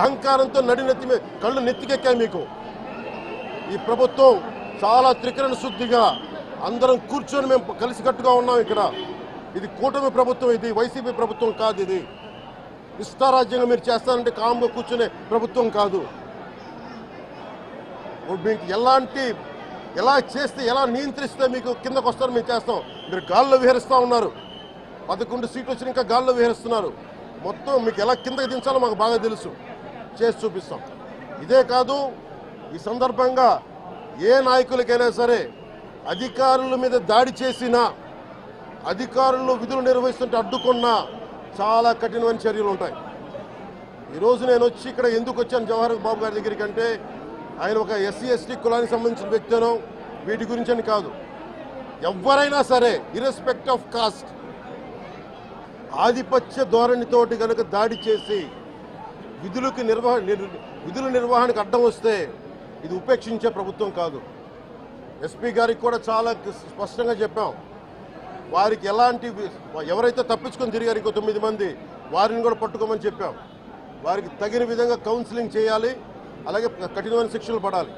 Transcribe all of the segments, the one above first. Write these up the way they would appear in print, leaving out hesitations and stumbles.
అహంకారంతో నడినెత్తి కళ్ళు నెత్తికెక్కాయి మీకు. ఈ ప్రభుత్వం చాలా త్రికరణ శుద్ధిగా అందరం కూర్చొని మేము కలిసికట్టుగా ఉన్నాం. ఇక్కడ ఇది కూటమి ప్రభుత్వం, ఇది వైసీపీ ప్రభుత్వం కాదు. ఇది ఇష్టారాజ్యంగా మీరు చేస్తారంటే కామ్గా కూర్చునే ప్రభుత్వం కాదు. మీకు ఎలా చేస్తే ఎలా నియంత్రిస్తే మీకు కిందకు వస్తారో మేము చేస్తాం. మీరు గాల్లో విహరిస్తూ ఉన్నారు. 11 సీట్లు వచ్చి ఇంకా గాల్లో విహరిస్తున్నారు. మొత్తం మీకు ఎలా కిందకి దించాలో మాకు బాగా తెలుసు, చేసి చూపిస్తాం. ఇదే కాదు, ఈ సందర్భంగా ఏ నాయకులకైనా సరే అధికారుల మీద దాడి చేసినా, అధికారులు విధులు నిర్వహిస్తుంటే అడ్డుకున్నా చాలా కఠినమైన చర్యలు ఉంటాయి. ఈరోజు నేను వచ్చి ఇక్కడ ఎందుకు వచ్చాను జవహర్ బాబు గారి దగ్గరికి అంటే, ఆయన ఒక ఎస్సీ ఎస్టీ కులానికి సంబంధించిన వ్యక్తినో వీటి గురించి అని కాదు. ఎవరైనా సరే ఇర్రెస్పెక్ట్ ఆఫ్ కాస్ట్ ఆధిపత్య ధోరణితోటి కనుక దాడి చేసి విధుల నిర్వహణకు అడ్డం వస్తే ఇది ఉపేక్షించే ప్రభుత్వం కాదు. ఎస్పీ గారికి కూడా చాలా స్పష్టంగా చెప్పాం. వారికి ఎవరైతే తప్పించుకొని తిరిగారు ఇంకో 9 మంది, వారిని కూడా పట్టుకోమని చెప్పాం. వారికి తగిన విధంగా కౌన్సిలింగ్ చేయాలి, అలాగే కఠినమైన శిక్షలు పడాలి.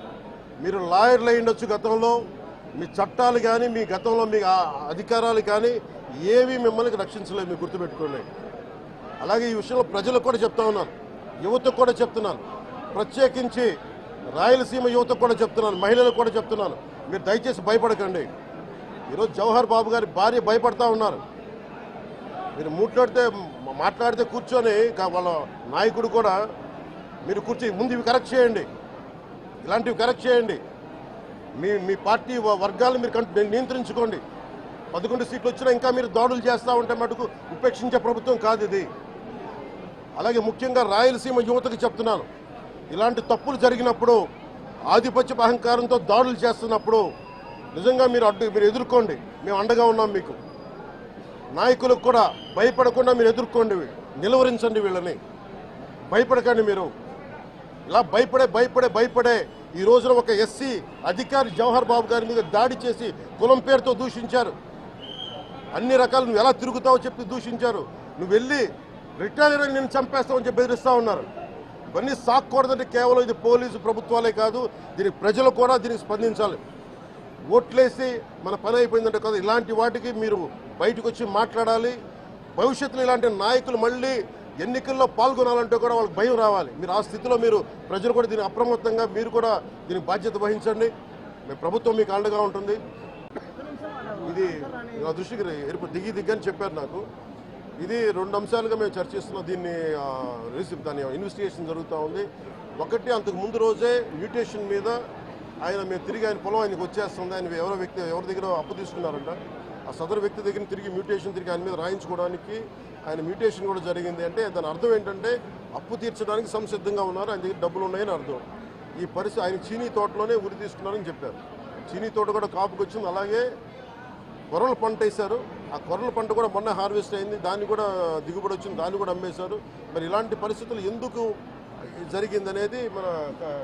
మీరు లాయర్లు అయి ఉండొచ్చు గతంలో, మీ చట్టాలు కానీ మీ గతంలో మీ అధికారాలు కానీ ఏవి మిమ్మల్ని రక్షించలేదు, మీరు గుర్తుపెట్టుకోండి. అలాగే ఈ విషయంలో ప్రజలకు కూడా చెప్తా ఉన్నాను, యువతకు కూడా చెప్తున్నాను, ప్రత్యేకించి రాయలసీమ యువతకు కూడా చెప్తున్నాను, మహిళలకు కూడా చెప్తున్నాను, మీరు దయచేసి భయపడకండి. ఈరోజు జవహర్ బాబు గారి భార్య భయపడతా ఉన్నారు. మీరు మాట్లాడితే కూర్చొని వాళ్ళ నాయకుడు కూడా మీరు కూర్చొని ముందు ఇవి కరెక్ట్ చేయండి, ఇలాంటివి కరెక్ట్ చేయండి, మీ పార్టీ వర్గాలను మీరు నియంత్రించుకోండి. 11 సీట్లు వచ్చినా ఇంకా మీరు దాడులు చేస్తూ ఉంటే మటుకు ఉపేక్షించే ప్రభుత్వం కాదు ఇది. అలాగే ముఖ్యంగా రాయలసీమ యువతకు చెప్తున్నాను, ఇలాంటి తప్పులు జరిగినప్పుడు ఆధిపత్య అహంకారంతో దాడులు చేస్తున్నప్పుడు నిజంగా మీరు ఎదుర్కోండి, మేము అండగా ఉన్నాం మీకు. నాయకులకు కూడా భయపడకుండా మీరు ఎదుర్కోండి, నిలువరించండి, వీళ్ళని భయపడకండి. మీరు ఇలా భయపడే ఈ రోజున ఒక ఎస్సీ అధికారి జవహర్ బాబు గారి మీద దాడి చేసి కులం పేరుతో దూషించారు. అన్ని రకాలు నువ్వు ఎలా తిరుగుతావో చెప్పి దూషించారు. నువ్వు వెళ్ళి రిటైర్ అని నేను చంపేస్తావని చెప్పి బెదిరిస్తూ ఉన్నారు. ఇవన్నీ సాక్కూడదంటే కేవలం ఇది పోలీసు ప్రభుత్వాలే కాదు, దీనికి ప్రజలు కూడా దీనికి స్పందించాలి. ఓట్లేసి మన పని అయిపోయిందంటే కాదు, ఇలాంటి వాటికి మీరు బయటకు వచ్చి మాట్లాడాలి. భవిష్యత్తులో ఇలాంటి నాయకులు మళ్ళీ ఎన్నికల్లో పాల్గొనాలంటే కూడా వాళ్ళకి భయం రావాలి. మీరు ఆ స్థితిలో ప్రజలు కూడా దీన్ని అప్రమత్తంగా మీరు కూడా దీనికి బాధ్యత వహించండి. మీ ప్రభుత్వం మీకు అండగా ఉంటుంది. ఇది నా దృష్టికి దిగ్గని చెప్పారు నాకు. ఇది 2 అంశాలుగా మేము చర్చిస్తున్నాం. దాని ఇన్వెస్టిగేషన్ జరుగుతూ ఉంది. ఒకటి, అంతకు ముందు రోజే మ్యూటేషన్ మీద మేము తిరిగి ఆయన పొలం ఆయనకు వచ్చేస్తుంది, ఆయన ఎవరి దగ్గర అప్పు తీసుకున్నారంట, ఆ సదరు వ్యక్తి దగ్గర తిరిగి ఆయన మీద రాయించుకోవడానికి ఆయన మ్యూటేషన్ కూడా జరిగింది. అంటే దాని అర్థం ఏంటంటే అప్పు తీర్చడానికి సంసిద్ధంగా ఉన్నారు, ఆయన దగ్గర డబ్బులు ఉన్నాయని అర్థం. ఈ పరిస్థితి ఆయన చీనీ తోటలోనే ఉరి తీసుకున్నారని చెప్పారు. చీనీ తోట కూడా కాపుకి వచ్చింది. అలాగే కొర్రల పంట వేశారు, ఆ కొర్రల పంట కూడా మొన్న హార్వెస్ట్ అయింది, దాన్ని కూడా దిగుబడి వచ్చింది, దాన్ని కూడా అమ్మేశారు. మరి ఇలాంటి పరిస్థితులు ఎందుకు జరిగిందనేది మన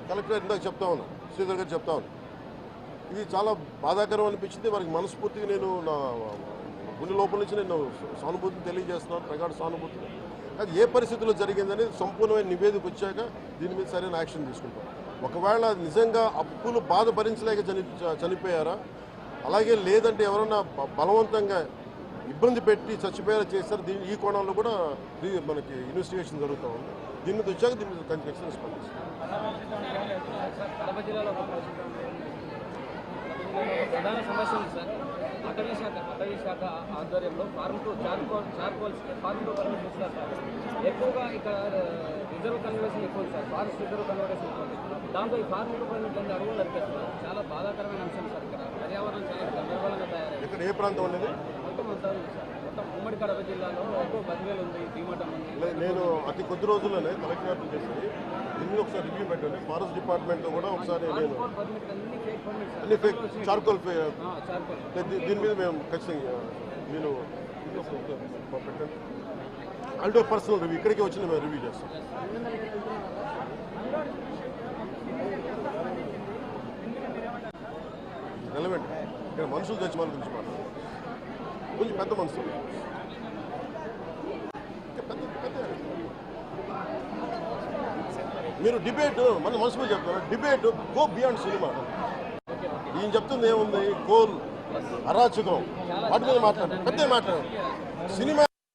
కలెక్టర్ ఇందాక చెప్తా ఉన్నాం, శ్రీధర్ గారు చెప్తా ఉన్నాం. ఇది చాలా బాధాకరం అనిపించింది. వారికి మనస్ఫూర్తిగా నేను నా గుండె లోపల నుంచి నేను సానుభూతిని తెలియజేస్తున్నాను, ప్రగాఢ సానుభూతిని. అది ఏ పరిస్థితుల్లో జరిగిందనేది సంపూర్ణమైన నివేదిక వచ్చాక దీని మీద సరైన యాక్షన్ తీసుకుంటాం. ఒకవేళ నిజంగా అప్పులు బాధ భరించలేక చనిపోయారా, అలాగే లేదంటే ఎవరన్నా బలవంతంగా ఇబ్బంది పెట్టి చచ్చిపోయేలా చేశారు, ఈ కోణంలో కూడా మనకి ఇన్వెస్టిగేషన్ జరుగుతూ ఉంది. దీని మీద వచ్చాక దీని మీద ఖచ్చితంగా స్పందిస్తాం. ప్రధాన సమస్య ఉంది సార్. అటవీ శాఖ ఆధ్వర్యంలో ఫార్మ్ టు పర్మిట్ ఇస్తారు సార్. ఎక్కువగా ఇక్కడ రిజర్వ్ కన్వర్షన్ ఎక్కువ సార్, ఫారెస్ట్ రిజర్వ్ కన్వర్షన్ ఎక్కువ. దాంతో ఈ ఫార్మ్ టు పర్మిట్ అడుగులు నడిపేస్తున్నారు. చాలా బాధాకరమైన అంశం సార్. ఇక్కడ పర్యావరణం చాలా గందరగోళంగా తయారైంది. ఇక్కడ ఏ ప్రాంతం అనేది మొత్తం సార్, మొత్తం ఉమ్మడి కడప జిల్లాలో ఎక్కువ బదివేలు ఉంది, డీమటం ఉంది. నేను అతి కొద్ది రోజుల్లోనే కలెక్టర్ చేసి దీన్ని ఒకసారి రివ్యూ పెట్టండి. ఫారెస్ట్ డిపార్ట్మెంట్ కూడా ఒకసారి నేను అన్ని ఫేక్ చార్కోల్ దీని మీద మేము ఖచ్చితంగా నేను పెట్టండి. అంటే పర్సనల్ రివ్యూ ఇక్కడికి వచ్చి మేము రివ్యూ చేస్తాం. రెలవెంట్ ఇక్కడ మనుషులు చచ్చిపోయిన గురించి మాట్లాడాలి. కొంచెం పెద్ద మనుషులు, పెద్ద మీరు డిబేట్ మన మనసులో చెప్తారు, డిబేట్ గో బియాండ్ సినిమా. ఈయన చెప్తుంది ఏముంది, కోల్ అరాచకం వాటి మీద మాట్లాడారు, పెద్ద మాట్లాడారు. సినిమా